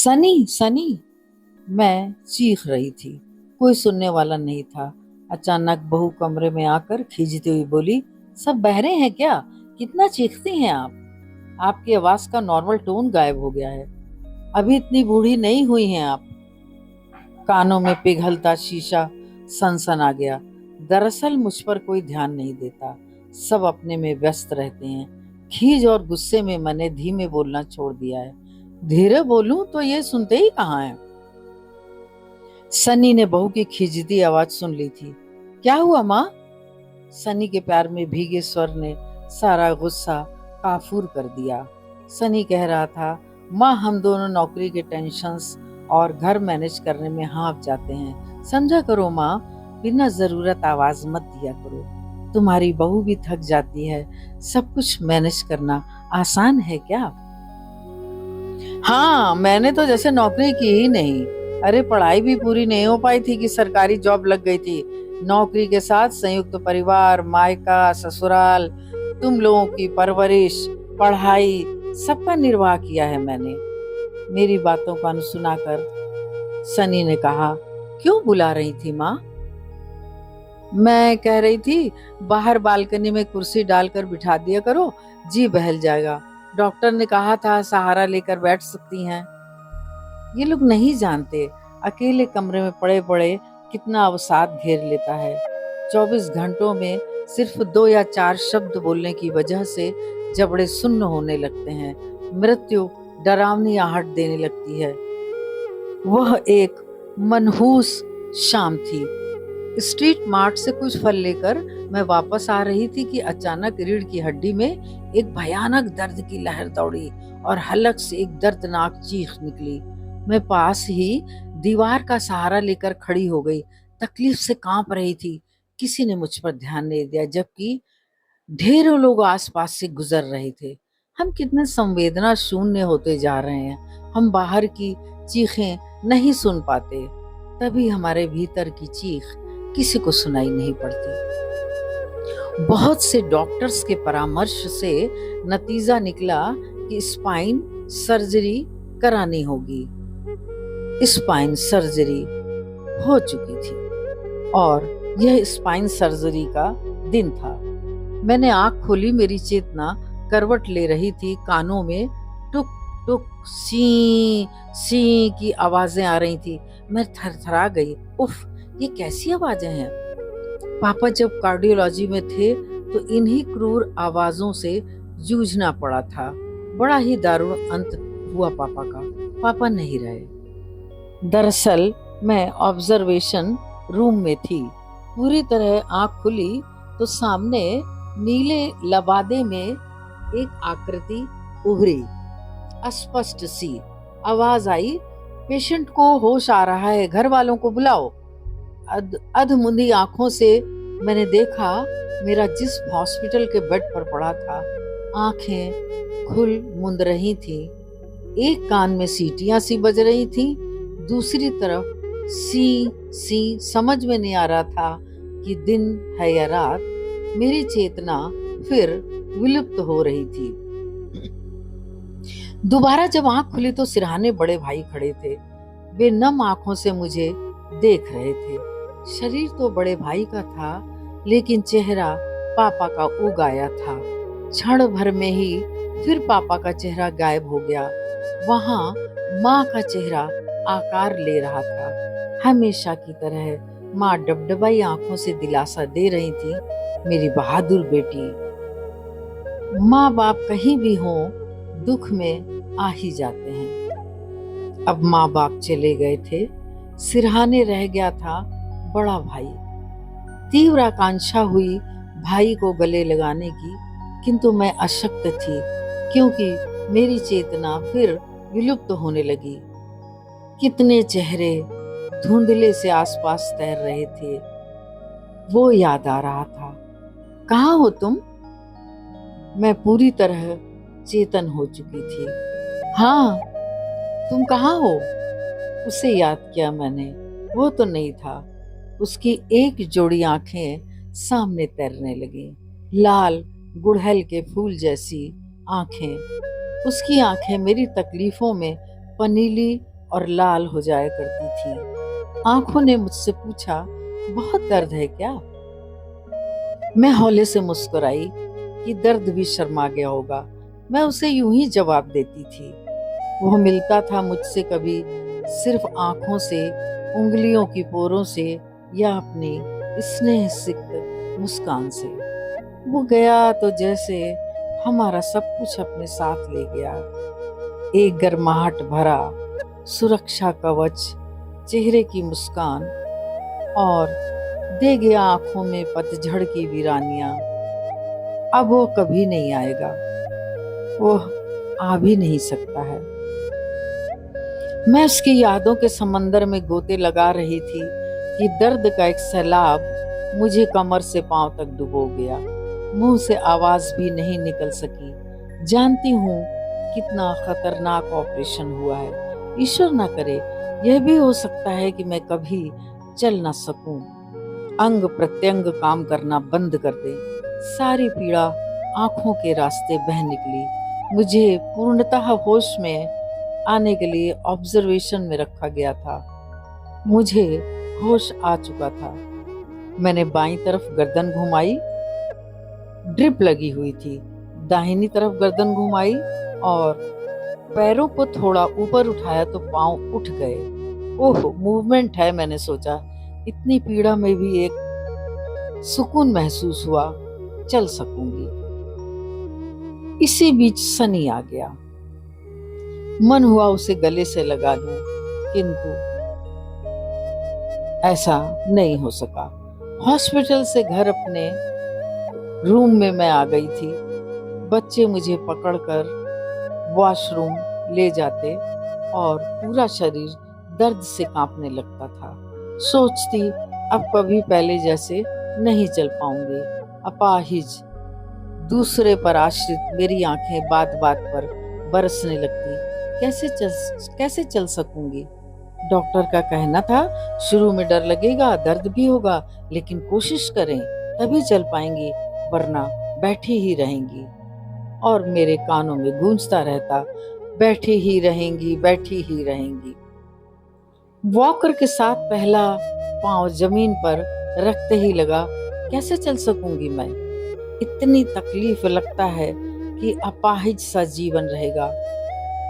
सनी सनी, मैं चीख रही थी। कोई सुनने वाला नहीं था। अचानक बहू कमरे में आकर खींचती हुई बोली, सब बहरे हैं क्या? कितना चीखती हैं आप? आपकी आवाज का नॉर्मल टोन गायब हो गया है। अभी इतनी बूढ़ी नहीं हुई हैं आप। कानों में पिघलता शीशा सनसन आ गया। दरअसल मुझ पर कोई ध्यान नहीं देता। सब अपने में व्यस्त रहते हैं। खीज और गुस्से में मैंने धीमे बोलना छोड़ दिया है। धीरे बोलूं तो ये सुनते ही कहाँ है। सनी ने बहू की खिजती आवाज सुन ली थी। क्या हुआ माँ? सनी के प्यार में भीगे स्वर ने सारा गुस्सा काफूर कर दिया। सनी कह रहा था, माँ हम दोनों नौकरी के टेंशन्स और घर मैनेज करने में हाँफ जाते हैं। समझा करो माँ, बिना जरूरत आवाज मत दिया करो। तुम्हारी बहू भी थक जाती है। सब कुछ मैनेज करना आसान है क्या? हाँ, मैंने तो जैसे नौकरी की ही नहीं। अरे पढ़ाई भी पूरी नहीं हो पाई थी कि सरकारी जॉब लग गई थी। नौकरी के साथ संयुक्त परिवार, मायका, ससुराल, तुम लोगों की परवरिश, पढ़ाई, सबका निर्वाह किया है मैंने। मेरी बातों को अनसुना कर सनी ने कहा, क्यों बुला रही थी माँ? मैं कह रही थी, बाहर बालकनी में कुर्सी डालकर बिठा दिया करो, जी बहल जाएगा। डॉक्टर ने कहा था सहारा लेकर बैठ सकती हैं। ये लोग नहीं जानते अकेले कमरे में पड़े पड़े कितना अवसाद घेर लेता है। 24 घंटों में सिर्फ 2 या 4 शब्द बोलने की वजह से जबड़े सुन्न होने लगते हैं। मृत्यु डरावनी आहट देने लगती है। वह एक मनहूस शाम थी। स्ट्रीट मार्ट से कुछ फल लेकर मैं वापस आ रही थी कि अचानक रीढ़ की हड्डी में एक भयानक दर्द की लहर दौड़ी और हलक से एक दर्दनाक चीख निकली। मैं पास ही दीवार का सहारा लेकर खड़ी हो गई। तकलीफ से कांप रही थी। किसी ने मुझ पर ध्यान नहीं दिया, जबकि ढेरों लोग आसपास से गुजर रहे थे। हम कितने संवेदना शून्य होते जा रहे हैं। हम बाहर की चीखें नहीं सुन पाते। तभी हमारे भीतर की चीख किसी को सुनाई नहीं पड़ती। बहुत से डॉक्टर्स के परामर्श से नतीजा निकला कि स्पाइन सर्जरी करानी होगी। स्पाइन सर्जरी हो चुकी थी और यह स्पाइन सर्जरी का दिन था। मैंने आंख खोली, मेरी चेतना करवट ले रही थी। कानों में टुक टुक सी सी की आवाजें आ रही थी। मैं थरथरा गई। उफ, ये कैसी आवाजें हैं? पापा जब कार्डियोलॉजी में थे तो इन्हीं क्रूर आवाजों से जूझना पड़ा था। बड़ा ही दारुण अंत हुआ पापा का। पापा नहीं रहे। दरअसल मैं ऑब्जर्वेशन रूम में थी। पूरी तरह आंख खुली तो सामने नीले लबादे में एक आकृति उभरी। अस्पष्ट सी आवाज आई, पेशेंट को होश आ रहा है, घर वालों को बुलाओ। अधमुंदी आंखों से मैंने देखा मेरा जिस्म हॉस्पिटल के बेड पर पड़ा था। आंखें खुल मुंद रही थी। एक कान में सीटियां सी बज रही थी, दूसरी तरफ सी सी समझ में नहीं आ रहा था कि दिन है या रात। मेरी चेतना फिर विलुप्त हो रही थी। दोबारा जब आंख खुली तो सिरहाने बड़े भाई खड़े थे। वे नम आंखों से मुझे देख रहे थे। शरीर तो बड़े भाई का था, लेकिन चेहरा पापा का उग आया था। क्षण भर में ही फिर पापा का चेहरा गायब हो गया। वहां माँ का चेहरा आकार ले रहा था। हमेशा की तरह माँ डबडबाई आंखों से दिलासा दे रही थी, मेरी बहादुर बेटी। माँ बाप कहीं भी हों, दुख में आ ही जाते हैं। अब माँ बाप चले गए थे। सिरहाने रह गया था बड़ा भाई। तीव्र आकांक्षा हुई भाई को गले लगाने की, किंतु मैं अशक्त थी क्योंकि मेरी चेतना फिर विलुप्त होने लगी। कितने चेहरे धुंधले से आसपास तैर रहे थे, वो याद आ रहा था। कहाँ हो तुम? मैं पूरी तरह चेतन हो चुकी थी। हाँ, तुम कहाँ हो? उसे याद किया मैंने। वो तो नहीं था। उसकी एक जोड़ी आंखें सामने तैरने लगी, लाल गुड़हल के फूल जैसी आंखें। उसकी आंखें मेरी तकलीफों में पनीली और लाल हो जाया करती थी। आंखों ने मुझसे पूछा, बहुत दर्द है क्या? मैं हौले से मुस्कुराई कि दर्द भी शर्मा गया होगा। मैं उसे यूं ही जवाब देती थी। वो मिलता था मुझसे कभी सिर्फ आंखों से, उंगलियों की पोरों से या अपनी स्नेह सिक्त मुस्कान से। वो गया तो जैसे हमारा सब कुछ अपने साथ ले गया। एक गर्माहट भरा सुरक्षा कवच, चेहरे की मुस्कान और दे गया आंखों में पतझड़ की वीरानियां। अब वो कभी नहीं आएगा, वो आ भी नहीं सकता है। मैं उसकी यादों के समंदर में गोते लगा रही थी कि दर्द का एक सैलाब मुझे कमर से पांव तक डुबो गया। मुंह से आवाज भी नहीं निकल सकी। जानती हूँ कितना खतरनाक ऑपरेशन हुआ है। ईश्वर ना करे, यह भी हो सकता है कि मैं कभी चल ना सकूं। अंग प्रत्यंग काम करना बंद कर दे। सारी पीड़ा आंखों के रास्ते बह निकली। मुझे पूर्णतः होश में आने के लिए ऑब्जर्वेशन में रखा गया था। मुझे होश आ चुका था। मैंने बाईं तरफ गर्दन घुमाई, ड्रिप लगी हुई थी। दाहिनी तरफ गर्दन घुमाई और पैरों को थोड़ा ऊपर उठाया तो पांव उठ गए। ओह, मूवमेंट है, मैंने सोचा। इतनी पीड़ा में भी एक सुकून महसूस हुआ, चल सकूंगी। इसी बीच सनी आ गया। मन हुआ उसे गले से लगा लूं, किंतु ऐसा नहीं हो सका। हॉस्पिटल से घर अपने रूम में मैं आ गई थी। बच्चे मुझे पकड़कर वॉशरूम ले जाते और पूरा शरीर दर्द से कांपने लगता था। सोचती अब कभी पहले जैसे नहीं चल पाऊंगी। अपाहिज, दूसरे पर आश्रित मेरी आंखें बात बात पर बरसने लगती। कैसे चल सकूंगी? डॉक्टर का कहना था शुरू में डर लगेगा, दर्द भी होगा, लेकिन कोशिश करें तभी चल पाएंगी, वरना बैठी ही रहेंगी। और मेरे कानों में गूंजता रहता, बैठी ही रहेंगी, बैठी ही रहेंगी। वॉकर के साथ पहला पांव जमीन पर रखते ही लगा, कैसे चल सकूंगी मैं? इतनी तकलीफ लगता है कि अपाहिज सा जीवन रहेगा।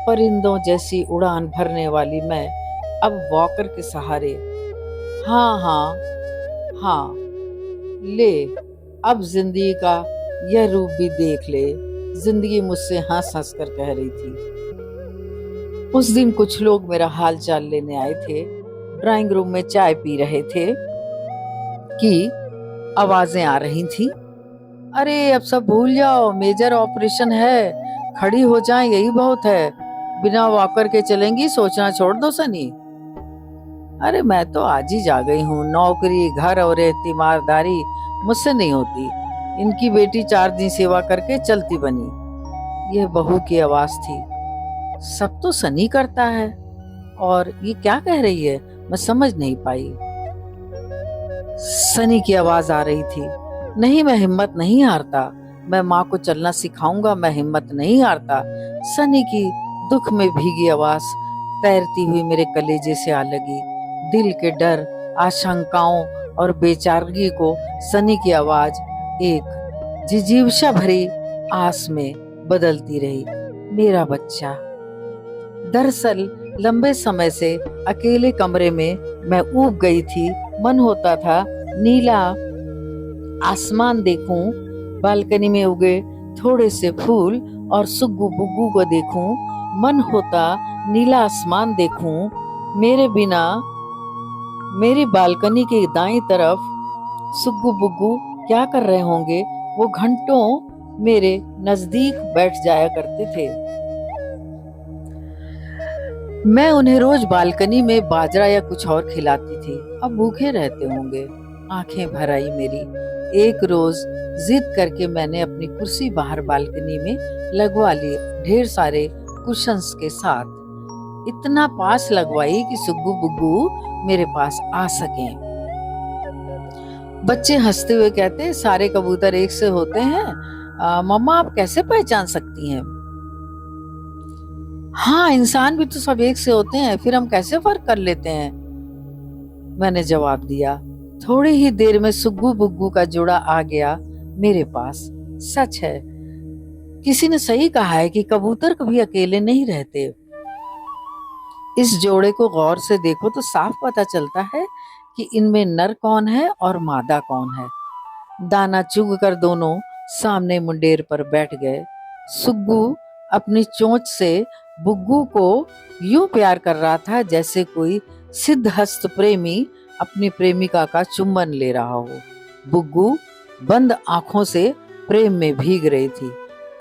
परिंदों जैसी उड़ान भरने वाली मैं अब वॉकर के सहारे। हाँ हाँ हाँ, ले अब जिंदगी का यह रूप भी देख ले, जिंदगी मुझसे हंस हंस कर कह रही थी। उस दिन कुछ लोग मेरा हाल चाल लेने आए थे। ड्राइंग रूम में चाय पी रहे थे कि आवाजें आ रही थी, अरे अब सब भूल जाओ, मेजर ऑपरेशन है, खड़ी हो जाएं, यही बहुत है, बिना वॉकर के चलेंगी, सोचना छोड़ दो सनी। अरे मैं तो आज ही जा गई हूँ। नौकरी, घर और एहतिमारदारी मुझसे नहीं होती। इनकी बेटी 4 दिन सेवा करके चलती बनी। यह बहू की आवाज थी। सब तो सनी करता है, और ये क्या कह रही है, मैं समझ नहीं पाई। सनी की आवाज आ रही थी, नहीं मैं हिम्मत नहीं हारता, मैं माँ को चलना सिखाऊंगा, मैं हिम्मत नहीं हारता। सनी की दुख में भीगी आवाज तैरती हुई मेरे कलेजे से आ लगी। दिल के डर, आशंकाओं और बेचारगी को सनी की आवाज एक जिजीविषा भरी आस में बदलती रही। मेरा बच्चा। दरअसल लंबे समय से अकेले कमरे में मैं ऊब गई थी। मन होता था नीला आसमान देखूं, बालकनी में उगे थोड़े से फूल और सुग्गू बुग्गू को देखूं। मन होता नीला आसमान देखूं, मेरे बिना मेरी बालकनी के दाईं तरफ सुग्गू बुग्गू क्या कर रहे होंगे। वो घंटों मेरे नजदीक बैठ जाया करते थे। मैं उन्हें रोज बालकनी में बाजरा या कुछ और खिलाती थी। अब भूखे रहते होंगे। आंखें भर आई मेरी। एक रोज जिद करके मैंने अपनी कुर्सी बाहर बालकनी में लगवा ली, ढेर सारे कुशन्स के साथ। इतना पास लगवाई कि सुग्गू बुग्गू मेरे पास आ सके। बच्चे हंसते हुए कहते, सारे कबूतर एक से होते हैं, मम्मा आप कैसे पहचान सकती हैं? हाँ, इंसान भी तो सब एक से होते हैं, फिर हम कैसे फर्क कर लेते हैं? मैंने जवाब दिया। थोड़ी ही देर में सुग्गू बुग्गू का जोड़ा आ गया मेरे पास। सच है, किसी ने सही कहा है कि कबूतर कभी अकेले नहीं रहते। इस जोड़े को गौर से देखो तो साफ पता चलता है कि इनमें नर कौन है और मादा कौन है। दाना चुग कर दोनों सामने मुंडेर पर बैठ गए। सुग्गू अपनी चोंच से बुग्गू को यूं प्यार कर रहा था जैसे कोई सिद्धहस्त प्रेमी अपनी प्रेमिका का चुम्बन ले रहा हो। बुग्गू बंद आंखों से प्रेम में भीग रही थी।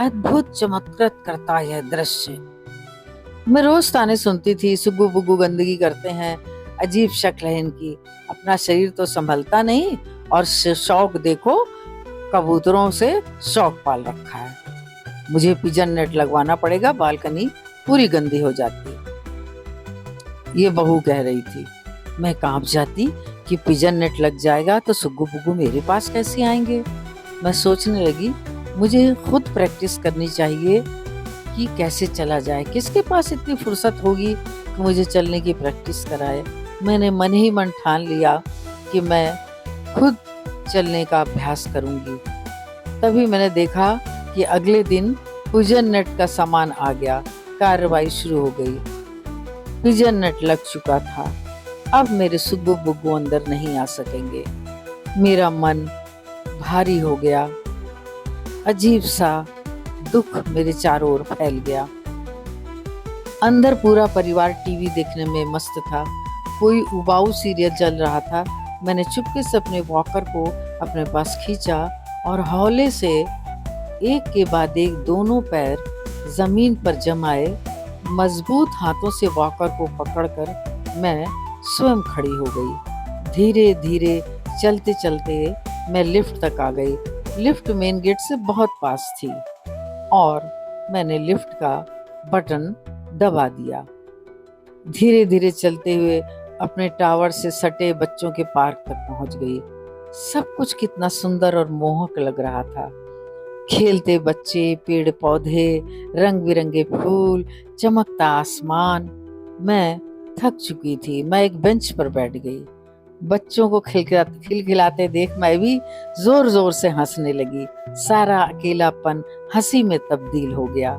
अद्भुत चमत्कृत करता यह दृश्य। मैं रोज ताने सुनती थी, सुग्गू बुग्गू गंदगी करते हैं, अजीब शक्ल है इनकी, अपना शरीर तो संभलता नहीं और शौक देखो, कबूतरों से शौक पाल रखा है। मुझे पिजन नेट लगवाना पड़ेगा, बालकनी पूरी गंदी हो जाती। ये बहू कह रही थी। मैं कांप जाती कि पिजन नेट लग जाएगा तो सुग्गू बुग्गू मेरे पास कैसे आएंगे। मैं सोचने लगी मुझे खुद प्रैक्टिस करनी चाहिए कि कैसे चला जाए। किसके पास इतनी फुर्सत होगी कि मुझे चलने की प्रैक्टिस कराए। मैंने मन ही मन ठान लिया कि मैं खुद चलने का अभ्यास करूंगी। तभी मैंने देखा कि अगले दिन पिजन नेट का सामान आ गया। कार्रवाई शुरू हो गई। पिजन नेट लग चुका था। अब मेरे सुग्गू बुग्गू अंदर नहीं आ सकेंगे। मेरा मन भारी हो गया। अजीब सा दुख मेरे चारों ओर फैल गया। अंदर पूरा परिवार टीवी देखने में मस्त था। कोई उबाऊ सीरियल चल रहा था। मैंने चुपके से अपने वॉकर को अपने पास खींचा और हौले से एक के बाद एक दोनों पैर जमीन पर जमाए मजबूत हाथों से वॉकर को पकड़कर मैं स्वयं खड़ी हो गई। धीरे धीरे चलते चलते मैं लिफ्ट तक आ गई। लिफ्ट मेन गेट से बहुत पास थी और मैंने लिफ्ट का बटन दबा दिया। धीरे धीरे चलते हुए अपने टावर से सटे बच्चों के पार्क तक पहुंच गई। सब कुछ कितना सुंदर और मोहक लग रहा था। खेलते बच्चे, पेड़ पौधे, रंग बिरंगे फूल, चमकता आसमान। मैं थक चुकी थी। मैं एक बेंच पर बैठ गई। बच्चों को खिलखिलाते देख मैं भी जोर जोर से हंसने लगी। सारा अकेलापन हंसी में तब्दील हो गया।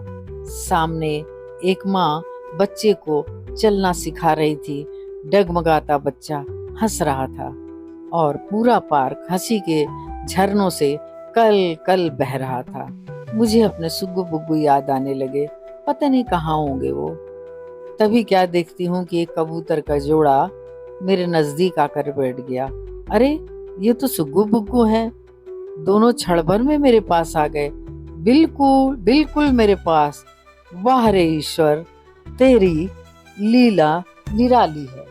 सामने एक माँ बच्चे को चलना सिखा रही थी। डगमगाता बच्चा हंस रहा था और पूरा पार्क हंसी के झरनों से कल कल बह रहा था। मुझे अपने सुग्गू बुग्गू याद आने लगे। पता नहीं कहाँ होंगे वो। तभी क्या देखती हूँ कि एक कबूतर का जोड़ा मेरे नजदीक आकर बैठ गया। अरे ये तो सुग्गू बुग्गू हैं। दोनों क्षण भर में मेरे पास आ गए। बिल्कुल बिल्कुल मेरे पास। वाह रे ईश्वर, तेरी लीला निराली है।